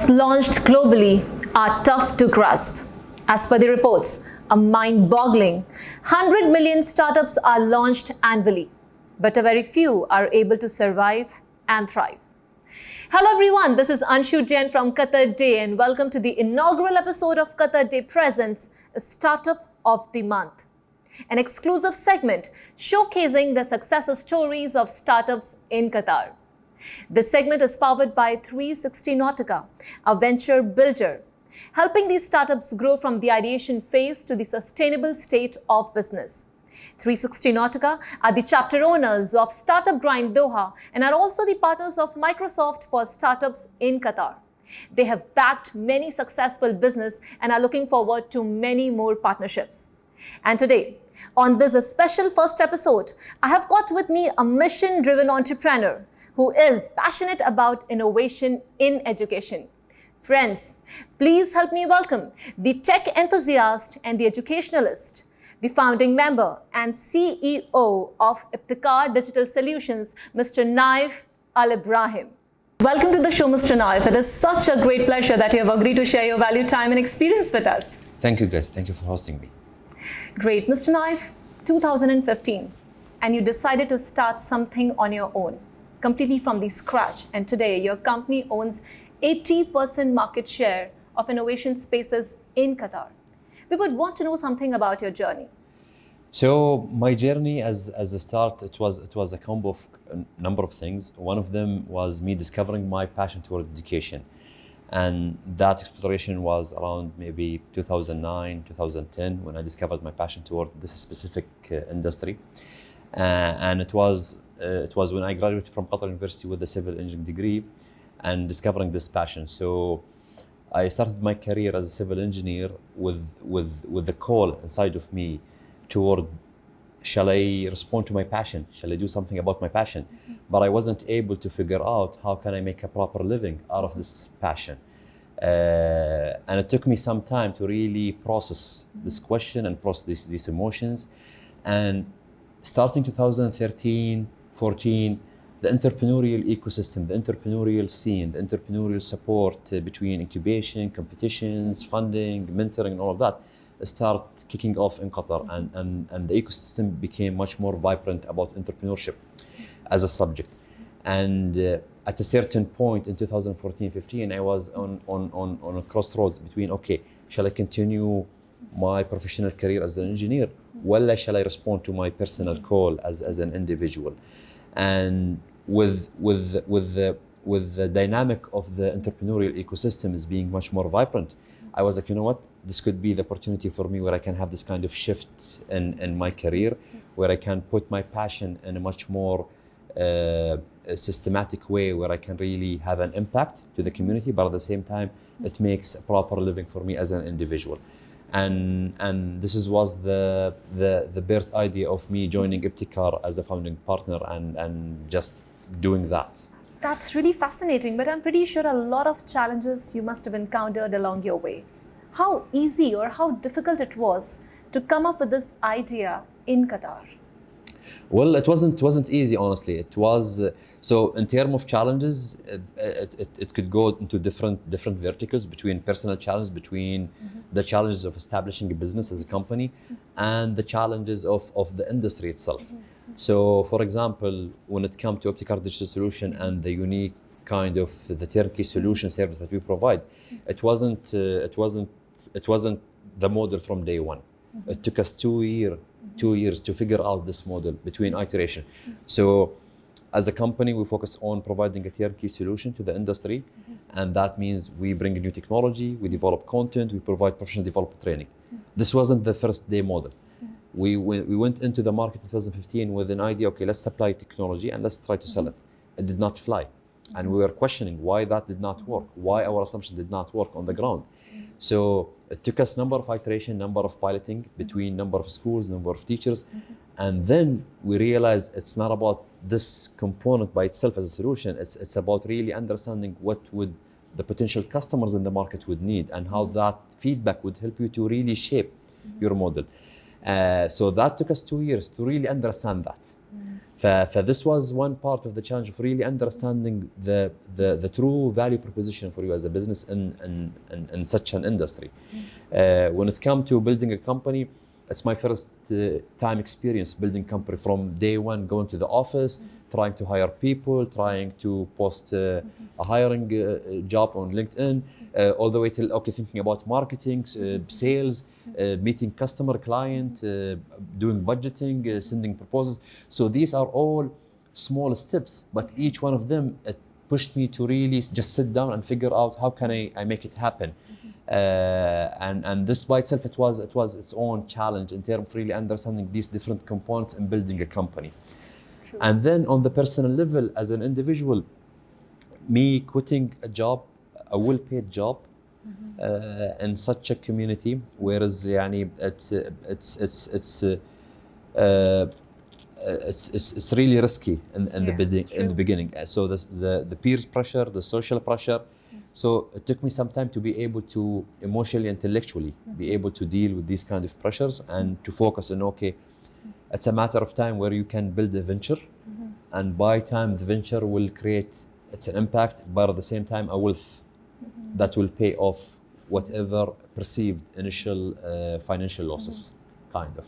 Startups launched globally are tough to grasp. As per the reports, a mind-boggling 100 million startups are launched annually, but a very few are able to survive and thrive. Hello everyone, this is Anshu Jain from Qatarday and welcome to the inaugural episode of Qatarday Presents Startup of the Month, an exclusive segment showcasing the success stories of startups in Qatar. This segment is powered by 360 Nautica, a venture builder, helping these startups grow from the ideation phase to the sustainable state of business. 360 Nautica are the chapter owners of Startup Grind Doha and are also the partners of Microsoft for startups in Qatar. They have backed many successful business and are looking forward to many more partnerships. And today, on this special first episode, I have got with me a mission-driven entrepreneur who is passionate about innovation in education. Friends, please help me welcome the tech enthusiast and the educationalist, the founding member and CEO of ibTECHar Digital Solutions, Mr. Nayef Al-Ibrahim. Welcome to the show, Mr. Nayef. It is such a great pleasure that you have agreed to share your valued time and experience with us. Thank you, guys. Thank you for hosting me. Great. Mr. Nayef, 2015, and you decided to start something on your own, completely from the scratch. And today, your company owns 80% market share of innovation spaces in Qatar. We would want to know something about your journey. So my journey as a start, it was a combo of a number of things. One of them was me discovering my passion toward education. And that exploration was around maybe 2009, 2010, when I discovered my passion toward this specific industry. And it was when I graduated from Qatar University with a civil engineering degree and discovering this passion. So I started my career as a civil engineer with the call inside of me toward, shall I respond to my passion? Shall I do something about my passion? But I wasn't able to figure out how can I make a proper living out of this passion. And it took me some time to really process this question and process these emotions. And starting 2013, 14, the entrepreneurial ecosystem, the entrepreneurial scene, the entrepreneurial support between incubation, competitions, funding, mentoring, and all of that start kicking off in Qatar, and the ecosystem became much more vibrant about entrepreneurship as a subject. And at a certain point in 2014-15, I was on a crossroads between, okay, shall I continue my professional career as an engineer, or shall I respond to my personal call as an individual? And with the dynamic of the entrepreneurial ecosystem is being much more vibrant, I was like, you know what, this could be the opportunity for me where I can have this kind of shift in my career, where I can put my passion in a much more systematic way, where I can really have an impact to the community, but at the same time, it makes a proper living for me as an individual. And this was the birth idea of me joining ibTECHar as a founding partner and just doing that. That's really fascinating, but I'm pretty sure a lot of challenges you must have encountered along your way. How easy or how difficult it was to come up with this idea in Qatar? Well, it wasn't easy, honestly. It was so in terms of challenges, it could go into different verticals, between personal challenges, between the challenges of establishing a business as a company, and the challenges of the industry itself. So, for example, when it comes to ibTECHar Digital Solution and the unique kind of the turnkey solution service that we provide, it wasn't the model from day one. It took us 2 years to figure out this model between iteration. So as a company, we focus on providing a turnkey solution to the industry. And that means we bring new technology, we develop content, we provide professional development training. This wasn't the first day model. We went into the market in 2015 with an idea, okay, let's supply technology and let's try to sell it. It did not fly. And we were questioning why that did not work, why our assumption did not work on the ground. So it took us number of iteration, number of piloting between number of schools, number of teachers. And then we realized it's not about this component by itself as a solution. It's about really understanding what would the potential customers in the market would need and how that feedback would help you to really shape your model. So that took us 2 years to really understand that. This was one part of the challenge of really understanding the true value proposition for you as a business in such an industry. When it comes to building a company, it's my first time experience building company from day one, going to the office, trying to hire people, trying to post a hiring job on LinkedIn, all the way till thinking about marketing, sales, meeting customer, client, doing budgeting, sending proposals. So these are all small steps, but each one of them pushed me to really just sit down and figure out how can I make it happen. And this by itself, it was its own challenge in terms of really understanding these different components and building a company. True. And then on the personal level, as an individual, me quitting a job, a well-paid job, in such a community, whereas يعني it's really risky in the beginning. So the peers pressure, the social pressure. So it took me some time to be able to emotionally, intellectually be able to deal with these kind of pressures and to focus on it's a matter of time where you can build a venture, and by time the venture will create an impact, but at the same time a wealth that will pay off whatever perceived initial financial losses, kind of.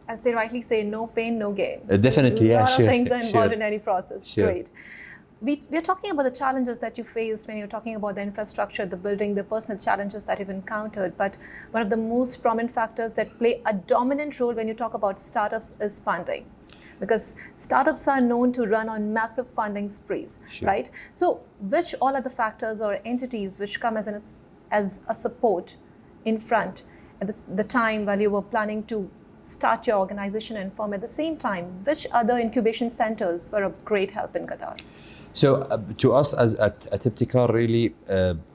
As they rightly say, no pain, no gain. Definitely, so yeah, a lot of things are involved in any process. Sure. Great. We're talking about the challenges that you faced when you're talking about the infrastructure, the building, the personal challenges that you've encountered. But one of the most prominent factors that play a dominant role when you talk about startups is funding. Because startups are known to run on massive funding sprees, sure. right? So which all are the factors or entities which come as a support in front at the time while you were planning to start your organization and firm? At the same time, which other incubation centers were of great help in Qatar? So to us at ibTECHar, really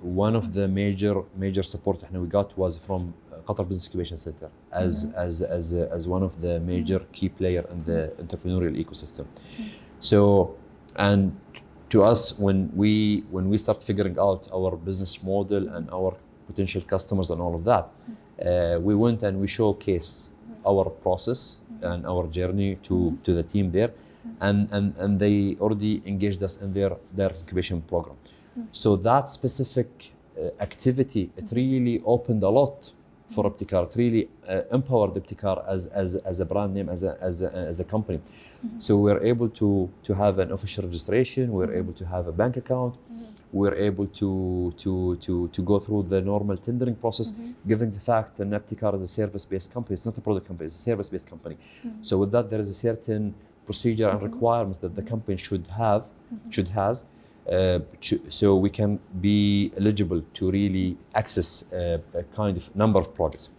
one of the major support we got was from Qatar Business Incubation Center as one of the major key player in the entrepreneurial ecosystem. So, and to us, when we start figuring out our business model and our potential customers and all of that, we went and we showcase our process and our journey to the team there. And they already engaged us in their incubation program. So that specific activity, it really opened a lot for ibTECHar. It really empowered ibTECHar as a brand name, as a company. So we're able to have an official registration. We're able to have a bank account. We're able to go through the normal tendering process, given the fact that ibTECHar is a service-based company. It's not a product company. It's a service-based company. So with that, there is a certain procedure and requirements that the company should have, so we can be eligible to really access a kind of number of projects.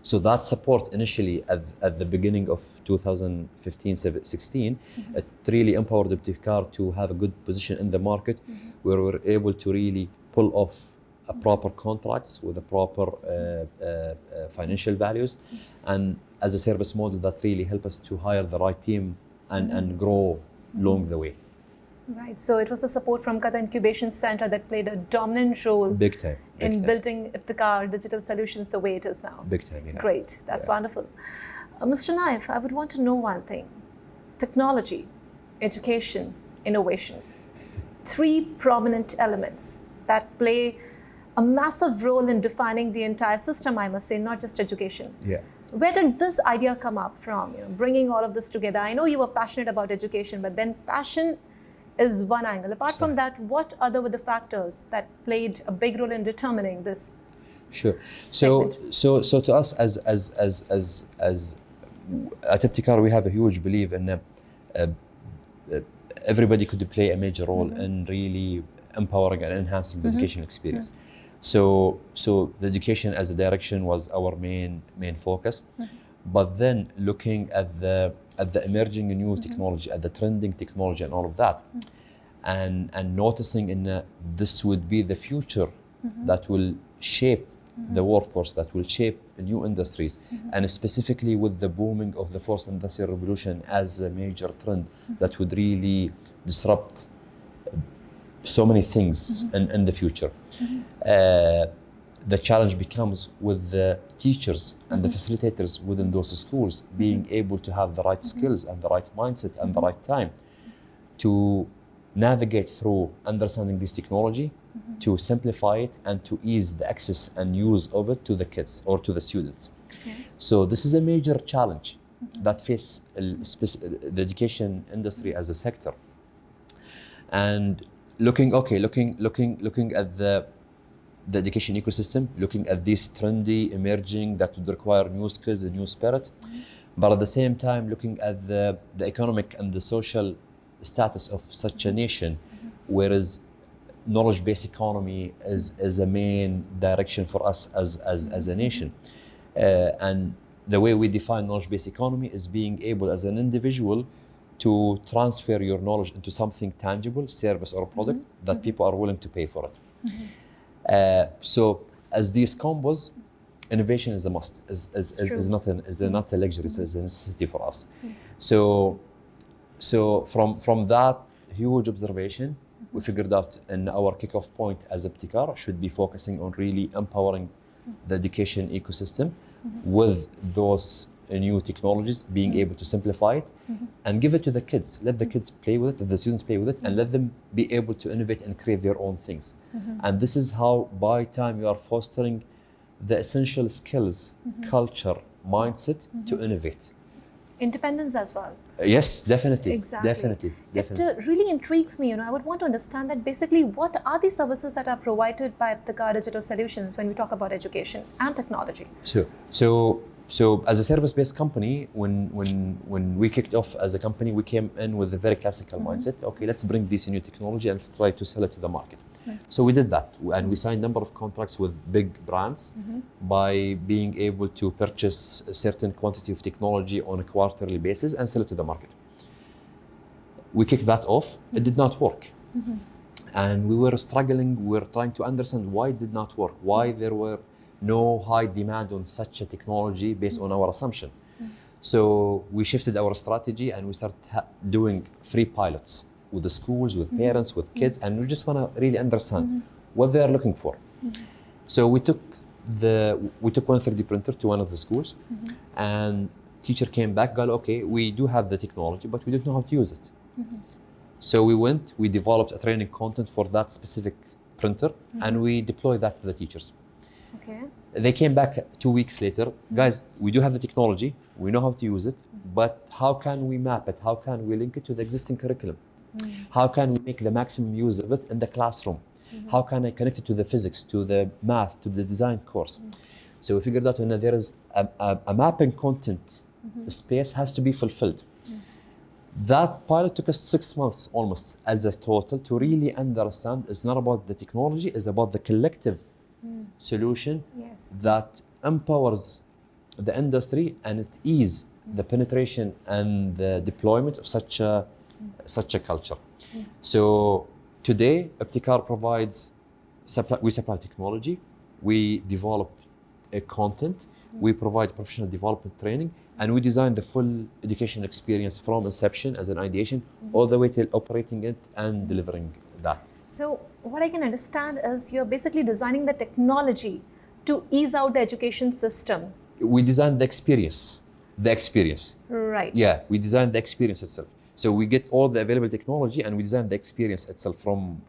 So that support initially at the beginning of 2015-16, it really empowered ibTECHar to have a good position in the market, where we're able to really pull off a proper contracts with a proper financial values, and as a service model that really help us to hire the right team and grow along the way. Right, so it was the support from Qatar Incubation Center that played a dominant role in building ibTECHar digital solutions the way it is now. Big time, yeah. Great, that's wonderful. Mr. Nayef, I would want to know one thing. Technology, education, innovation. Three prominent elements that play a massive role in defining the entire system, I must say, not just education. Yeah. Where did this idea come up from, bringing all of this together? I know you were passionate about education, but then passion is one angle. Apart from that, what other were the factors that played a big role in determining this? Sure. So to us as at ibTECHar, we have a huge belief in everybody could play a major role in really empowering and enhancing the education experience. So the education as a direction was our main focus, but then looking at the emerging new technology, at the trending technology and all of that, and noticing this would be the future that will shape the workforce, that will shape new industries, and specifically with the booming of the fourth industrial revolution as a major trend that would really disrupt so many things in the future. the challenge becomes with the teachers and the facilitators within those schools being able to have the right skills and the right mindset and the right time to navigate through understanding this technology, to simplify it and to ease the access and use of it to the kids or to the students. So this is a major challenge that face the education industry as a sector. And looking at the education ecosystem, looking at this trendy, emerging, that would require new skills and new spirit, but at the same time looking at the economic and the social status of such a nation, whereas knowledge-based economy is a main direction for us as a nation. And the way we define knowledge-based economy is being able as an individual to transfer your knowledge into something tangible, service or product that people are willing to pay for it. So as these combos, innovation is a must, is not a luxury, it's a necessity for us. So from that huge observation, we figured out in our kickoff point as ibTECHar should be focusing on really empowering the education ecosystem with those new technologies, being able to simplify it and give it to the kids. Let the kids play with it, let the students play with it, and let them be able to innovate and create their own things. And this is how, by time you are fostering the essential skills, culture, mindset to innovate. Independence as well. Yes, definitely. Exactly. Definitely. It really intrigues me. I would want to understand that basically what are the services that are provided by ibTECHar Digital Solutions when we talk about education and technology? So as a service-based company, when we kicked off as a company, we came in with a very classical mindset. Okay, let's bring this new technology and let's try to sell it to the market. So we did that, and we signed a number of contracts with big brands by being able to purchase a certain quantity of technology on a quarterly basis and sell it to the market. We kicked that off. It did not work. And we were struggling. We were trying to understand why it did not work, why there were no high demand on such a technology based on our assumption. So we shifted our strategy and we started doing free pilots with the schools, with parents, with kids, and we just want to really understand what they are looking for. So we took one 3D printer to one of the schools, and teacher came back, got okay, we do have the technology, but we don't know how to use it. So we developed a training content for that specific printer, and we deployed that to the teachers. Okay. They came back 2 weeks later, guys, we do have the technology, we know how to use it, but how can we map it? How can we link it to the existing curriculum? How can we make the maximum use of it in the classroom? How can I connect it to the physics, to the math, to the design course? So we figured out that there is a mapping content space has to be fulfilled. That pilot took us 6 months almost as a total to really understand it's not about the technology, it's about the collective solution that empowers the industry and it eases the penetration and the deployment of such a culture. So today, ibTECHar provides, we supply technology, we develop a content, we provide professional development training, and we design the full education experience from inception as an ideation all the way till operating it and delivering that. So what I can understand is you're basically designing the technology to ease out the education system. We design the experience. Right. Yeah, we design the experience itself. So we get all the available technology and we design the experience itself from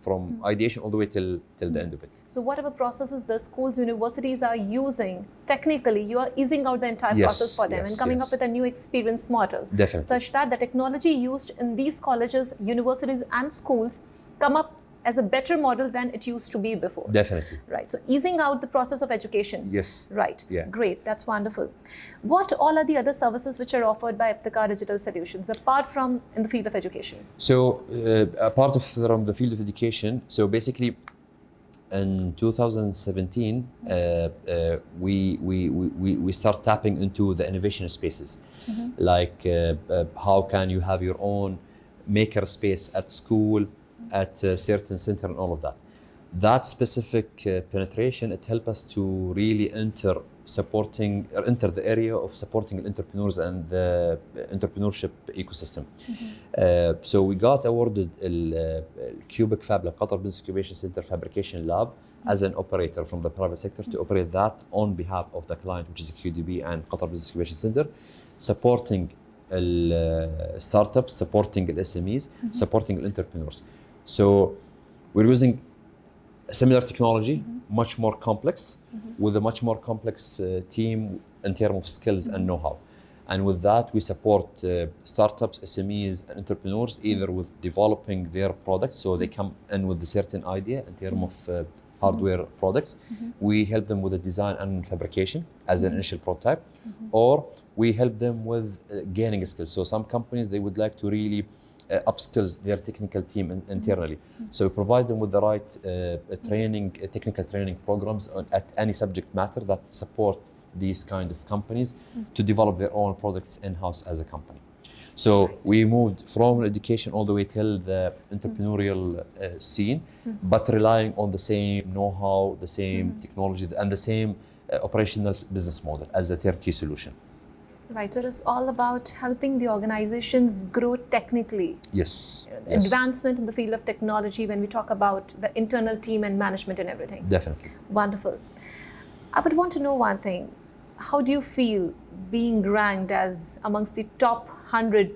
ideation all the way till the end of it. So whatever processes the schools, universities are using, technically you are easing out the entire process for them and coming up with a new experience model. Definitely. Such that the technology used in these colleges, universities and schools come up as a better model than it used to be before. Definitely. Right. So easing out the process of education. Yes. Right. Yeah. Great. That's wonderful. What all are the other services which are offered by ibTECHar Digital Solutions apart from in the field of education? So apart from the field of education, so basically in 2017, we start tapping into the innovation spaces. Like how can you have your own maker space at school, at a certain center and all of that. That specific penetration, it helped us to really enter the area of supporting entrepreneurs and the entrepreneurship ecosystem. So we got awarded Cubic Fab Lab, Qatar Business Incubation Center Fabrication Lab as an operator from the private sector to operate that on behalf of the client, which is QDB and Qatar Business Incubation Center, supporting startups, supporting SMEs, supporting entrepreneurs. So we're using a similar technology, much more complex, with a much more complex team in terms of skills and know-how. And with that, we support startups, SMEs, and entrepreneurs either with developing their products, so they come in with a certain idea in terms of hardware products. We help them with the design and fabrication as an initial prototype, or we help them with gaining skills. So some companies, they would like to really upskills their technical team internally. So we provide them with the right technical training programs at any subject matter that support these kind of companies to develop their own products in-house as a company. So we moved from education all the way till the entrepreneurial scene, but relying on the same know-how, the same technology, and the same operational business model as a turnkey solution. Right, so it's all about helping the organizations grow technically. Yes. Yes. Advancement in the field of technology when we talk about the internal team and management and everything. Definitely. Wonderful. I would want to know one thing. How do you feel being ranked as amongst the top 100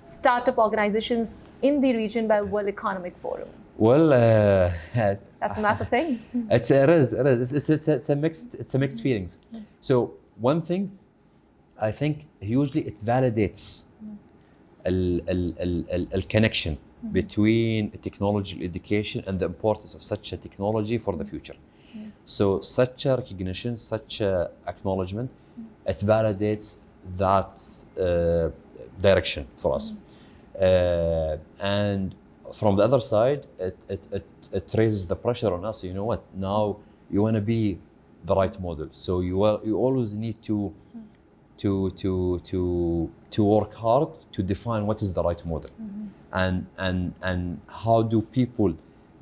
startup organizations in the region by World Economic Forum? Well, that's a massive thing. It is. It's a mixed feelings. So one thing, I think hugely it validates the connection between technology and education and the importance of such a technology for the future. So such a recognition, such a acknowledgement, it validates that direction for us. And from the other side, it raises the pressure on us. You know what? Now you want to be the right model. So you always need to work hard to define what is the right model, and how do people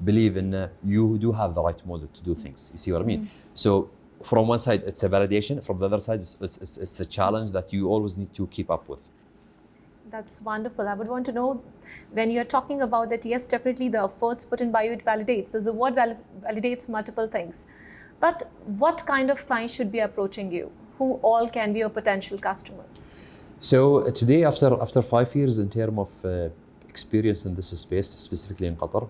believe in you do have the right model to do things. You see what I mean? So from one side it's a validation, from the other side it's a challenge that you always need to keep up with. That's wonderful. I would want to know, when you're talking about that, yes, definitely the efforts put in by you, it validates. As the word validates multiple things. But what kind of clients should be approaching you? Who all can be your potential customers? So today, after 5 years in terms of experience in this space, specifically in Qatar,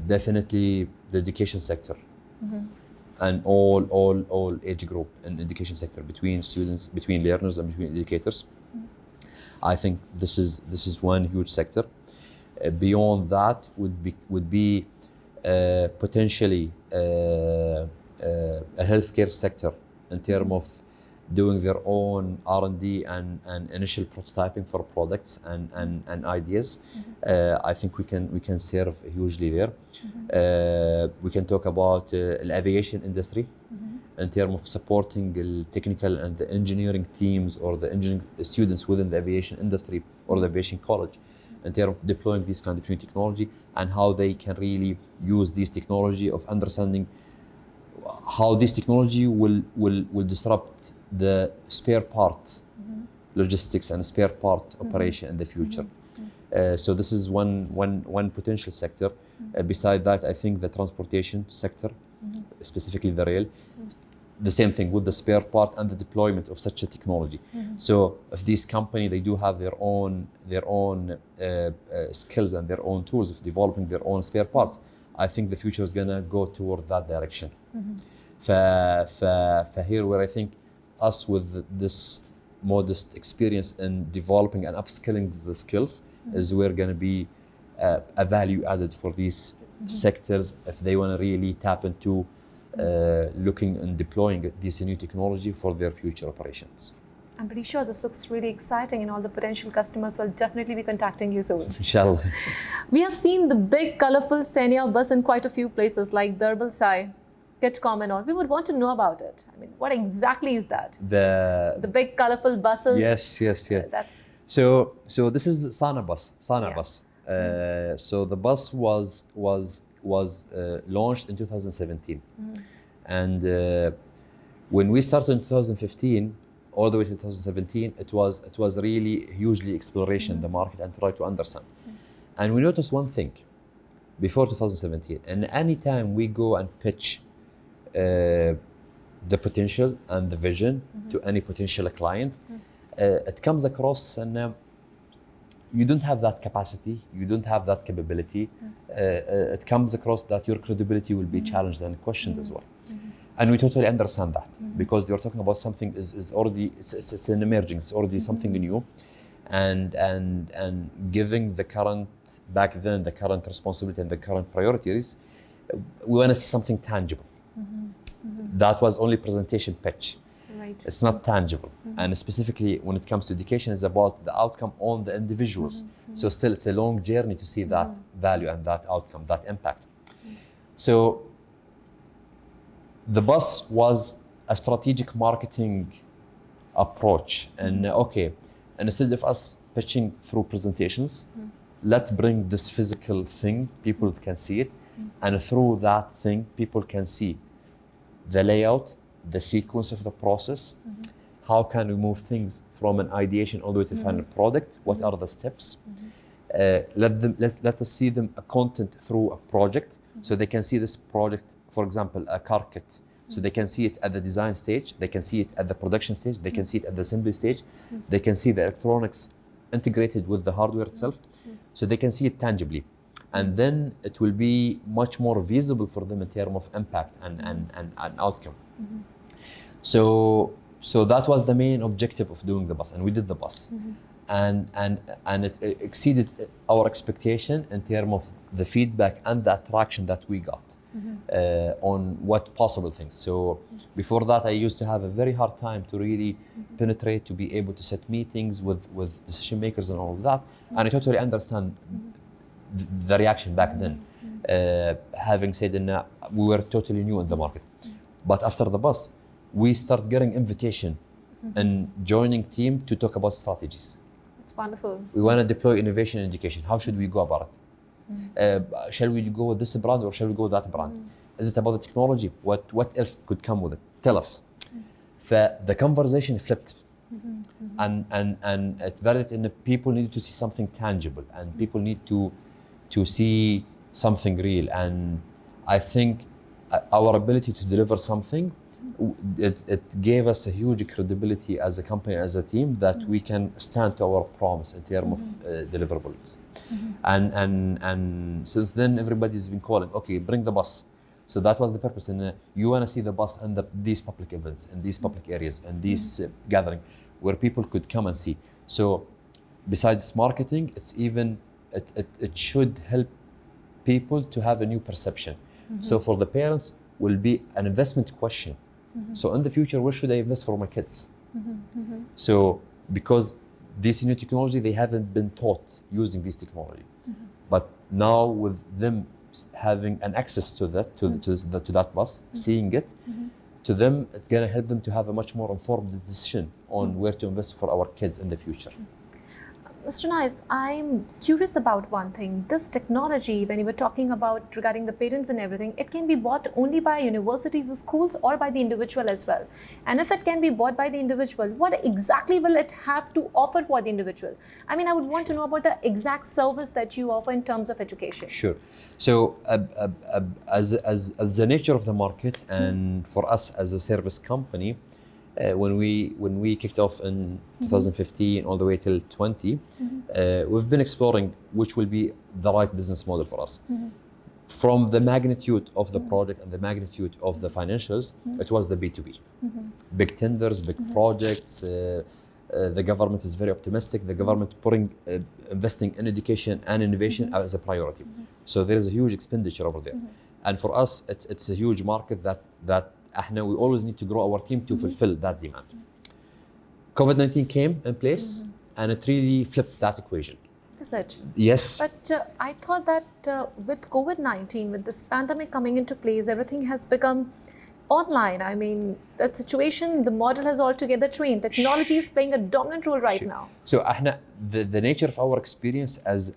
definitely the education sector, and all age group in education sector, between students, between learners, and between educators. I think this is one huge sector. Beyond that would be potentially a healthcare sector in terms of doing their own R&D and initial prototyping for products and ideas. I think we can serve hugely there. We can talk about the aviation industry in terms of supporting the technical and the engineering teams or the engineering students within the aviation industry or the aviation college, in terms of deploying this kind of new technology and how they can really use this technology, of understanding how this technology will disrupt the spare part logistics and spare part operation in the future. So this is one potential sector. Beside that, I think the transportation sector, specifically the rail, the same thing with the spare part and the deployment of such a technology. So if this company, they do have their own skills and their own tools of developing their own spare parts, I think the future is gonna go toward that direction. Here where I think us with this modest experience in developing and upskilling the skills is we're gonna be a value added for these sectors if they wanna really tap into looking and deploying this new technology for their future operations. I'm pretty sure this looks really exciting, and all the potential customers will definitely be contacting you soon. Inshallah. We have seen the big, colorful Senia bus in quite a few places like Darbalsai, Kitcom and all. We would want to know about it. I mean, what exactly is that? The big, colorful buses. Yes. That's So this is Sana bus. So the bus was launched in 2017, and when we started in 2015, all the way to 2017, it was really hugely exploration the market and try to understand. And we noticed one thing: before 2017. And anytime we go and pitch the potential and the vision to any potential client, it comes across and you don't have that capacity, you don't have that capability. It comes across that your credibility will be challenged and questioned as well. And we totally understand that because you're talking about something is already, it's an emerging, it's already something new. And giving the current, back then, the current responsibility and the current priorities, we want to see something tangible. That was only presentation pitch. Right. It's not tangible. And specifically when it comes to education, it's about the outcome on the individuals. So still it's a long journey to see that value and that outcome, that impact. So the bus was a strategic marketing approach. And okay, and instead of us pitching through presentations, let's bring this physical thing, people can see it. And through that thing, people can see the layout, the sequence of the process, how can we move things from an ideation all the way to the final product, what are the steps. Let us see them a content through a project, so they can see this project, for example, a car kit. So they can see it at the design stage, they can see it at the production stage, they can see it at the assembly stage, they can see the electronics integrated with the hardware itself, so they can see it tangibly. And then it will be much more visible for them in terms of impact and outcome. So that was the main objective of doing the bus, and we did the bus. And it exceeded our expectation in terms of the feedback and the attraction that we got on what possible things. So before that, I used to have a very hard time to really penetrate, to be able to set meetings with decision makers and all of that. And I totally understand the reaction back then. Having said that, we were totally new in the market. But after the bus, we start getting invitation and joining team to talk about strategies. It's wonderful. We want to deploy innovation in education. How should we go about it? Shall we go with this brand or shall we go with that brand? Is it about the technology? What else could come with it? Tell us. The conversation flipped. And it validated in people needed to see something tangible, and people need to see something real. And I think our ability to deliver something, it gave us a huge credibility as a company, as a team, that we can stand to our promise in terms of deliverables. And since then, everybody's been calling, okay, bring the bus. So that was the purpose. And you want to see the bus and these public events and these public areas and these gathering where people could come and see. So besides marketing, it's even, it should help people to have a new perception. So for the parents, will be an investment question. So in the future, where should I invest for my kids? So because this new technology, they haven't been taught using this technology. But now with them having an access to that, to that bus, seeing it, to them, it's going to help them to have a much more informed decision on where to invest for our kids in the future. Mr. Nayef, I'm curious about one thing. This technology, when you were talking about regarding the parents and everything, it can be bought only by universities, schools, or by the individual as well. And if it can be bought by the individual, what exactly will it have to offer for the individual? I mean, I would want to know about the exact service that you offer in terms of education. Sure. So as the nature of the market, and for us as a service company, when we kicked off in 2015 all the way till 20, we've been exploring which will be the right business model for us. From the magnitude of the project and the magnitude of the financials, it was the B2B. Big tenders, big projects. The government is very optimistic. The government investing in education and innovation as a priority. So there is a huge expenditure over there. And for us, it's a huge market that we always need to grow our team to fulfill that demand. COVID-19 came in place and it really flipped that equation. Is it? Yes. But I thought that with COVID-19, with this pandemic coming into place, everything has become online. I mean, that situation, the model has altogether changed. Technology is playing a dominant role right now. So the nature of our experience as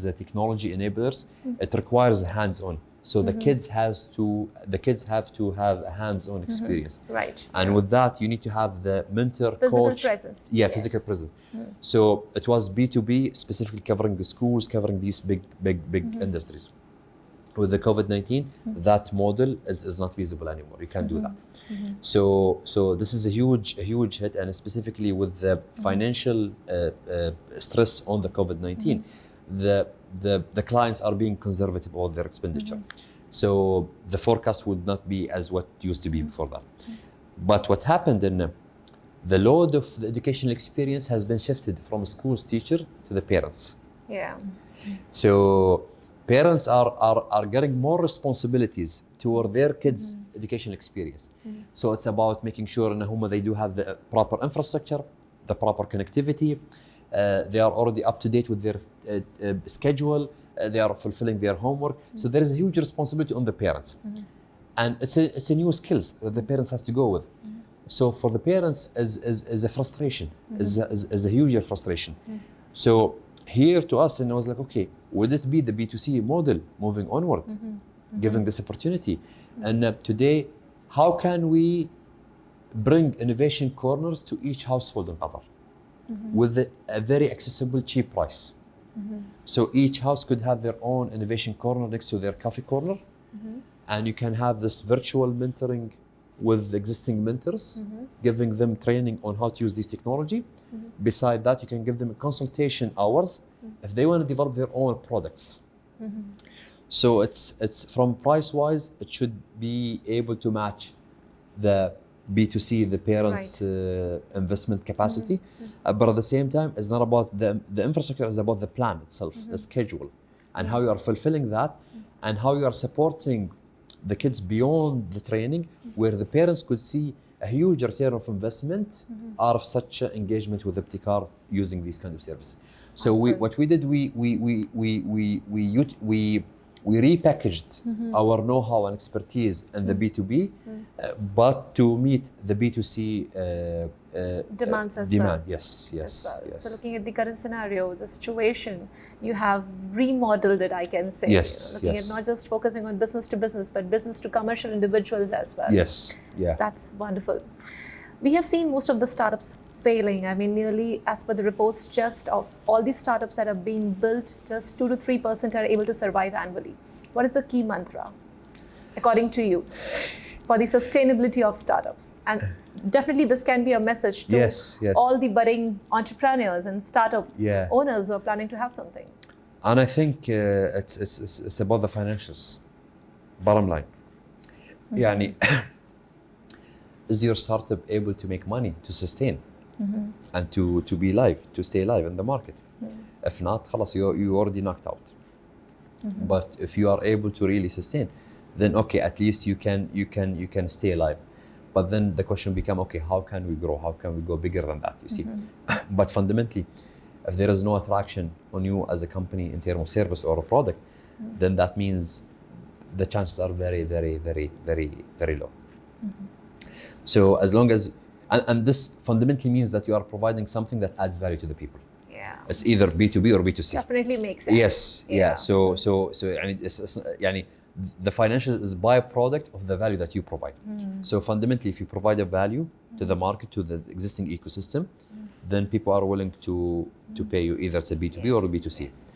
a technology enablers, it requires hands-on. So the kids have to have a hands-on experience. Right. And with that, you need to have the mentor, physical coach. Presence. Yeah, Yes. physical presence. So it was B2B, specifically covering the schools, covering these big industries. with the COVID-19, that model is not feasible anymore. You can't do that. So this is a huge hit, and specifically with the financial stress on the COVID-19, the clients are being conservative about their expenditure. So the forecast would not be as what used to be before that. But what happened in the load of the educational experience has been shifted from school's teacher to the parents. Yeah. So parents are getting more responsibilities toward their kids' educational experience. So it's about making sure in Huma they do have the proper infrastructure, the proper connectivity. They are already up to date with their schedule. They are fulfilling their homework. So there is a huge responsibility on the parents. And it's a new skills that the parents has to go with. So for the parents is a frustration, is a huge frustration. So here to us, and I was like, okay, would it be the B2C model moving onward, giving this opportunity? And today, how can we bring innovation corners to each household in Qatar with a very accessible, cheap price? So each house could have their own innovation corner next to their coffee corner, and you can have this virtual mentoring with existing mentors, giving them training on how to use this technology. Beside that, you can give them consultation hours if they want to develop their own products. So it's from price-wise, it should be able to match the B2C, the parents' investment capacity. But at the same time, it's not about the infrastructure, it's about the plan itself, the schedule, and how you are fulfilling that, and how you are supporting the kids beyond the training, where the parents could see a huge return of investment out of such engagement with ibTECHar using these kind of services. So what we did, we repackaged our know-how and expertise in the B2B, but to meet the B2C demands as demand. well. Yes. So looking at the current scenario, the situation, you have remodeled it, I can say. Yes. Looking at not just focusing on business to business, but business to commercial individuals as well. Yes. Yeah. That's wonderful. We have seen most of the startups failing. I mean, nearly, as per the reports, just of all these startups that are being built, just 2 to 3% are able to survive annually. What is the key mantra, according to you, for the sustainability of startups? And definitely this can be a message to all the budding entrepreneurs and startup owners who are planning to have something. And I think it's about the financials, bottom line. Yani, is your startup able to make money to sustain and to be live, to stay live in the market? If not, خلاص, you already knocked out. But if you are able to really sustain, then okay, at least you can stay alive. But then the question become, okay, how can we grow? How can we go bigger than that? You see, but fundamentally, if there is no attraction on you as a company in terms of service or a product, then that means the chances are very, very, very, very, very low. So as long as, and this fundamentally means that you are providing something that adds value to the people. Yeah. It's either B2B or B2C. Definitely makes sense. Yes. So يعني, the financial is byproduct of the value that you provide. So fundamentally, if you provide a value to the market, to the existing ecosystem, then people are willing to pay you, either it's a B2B or a B2C.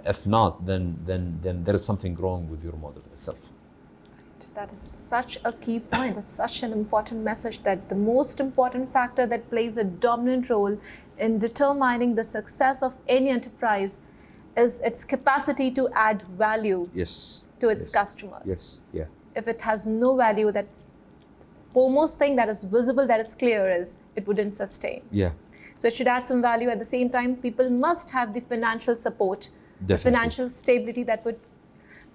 If not, then there is something wrong with your model itself. That is such a key point. That's such an important message, that the most important factor that plays a dominant role in determining the success of any enterprise is its capacity to add value to its customers. If it has no value, that's foremost thing that is visible, that is clear, is it wouldn't sustain. So it should add some value. At the same time, people must have the financial support, the financial stability that would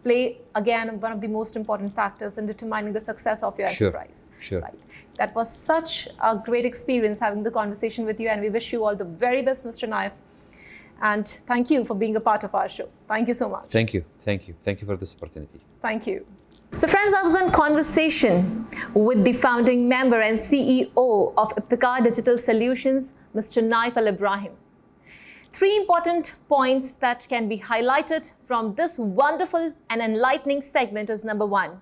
play, again, one of the most important factors in determining the success of your enterprise. Right. That was such a great experience having the conversation with you, and we wish you all the very best, Mr. Nayef. And thank you for being a part of our show. Thank you so much. Thank you for this opportunity. Thank you. So friends, I was in conversation with the founding member and CEO of ibTECHar Digital Solutions, Mr. Nayef Al-Ibrahim. 3 important points that can be highlighted from this wonderful and enlightening segment is: number 1,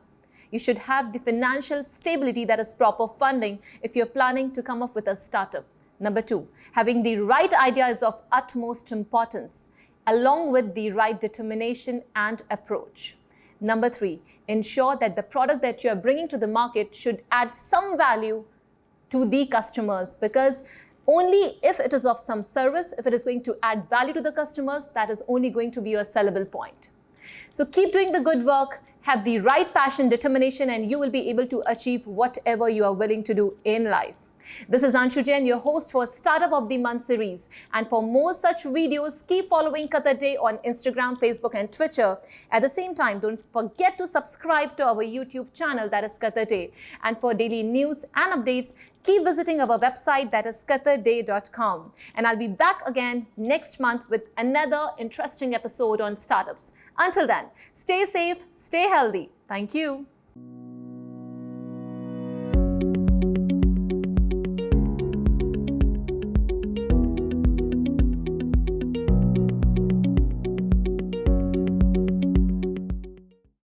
you should have the financial stability, that is proper funding, if you're planning to come up with a startup. Number 2, having the right idea is of utmost importance, along with the right determination and approach. Number 3, ensure that the product that you are bringing to the market should add some value to the customers, because only if it is of some service, if it is going to add value to the customers, that is only going to be your sellable point. So keep doing the good work, have the right passion, determination, and you will be able to achieve whatever you are willing to do in life. This is Anshu Jain, your host for Startup of the Month series. And for more such videos, keep following Qatarday on Instagram, Facebook, and Twitter. At the same time, don't forget to subscribe to our YouTube channel, that is Qatarday. And for daily news and updates, keep visiting our website, that is Qatarday.com. And I'll be back again next month with another interesting episode on startups. Until then, stay safe, stay healthy. Thank you.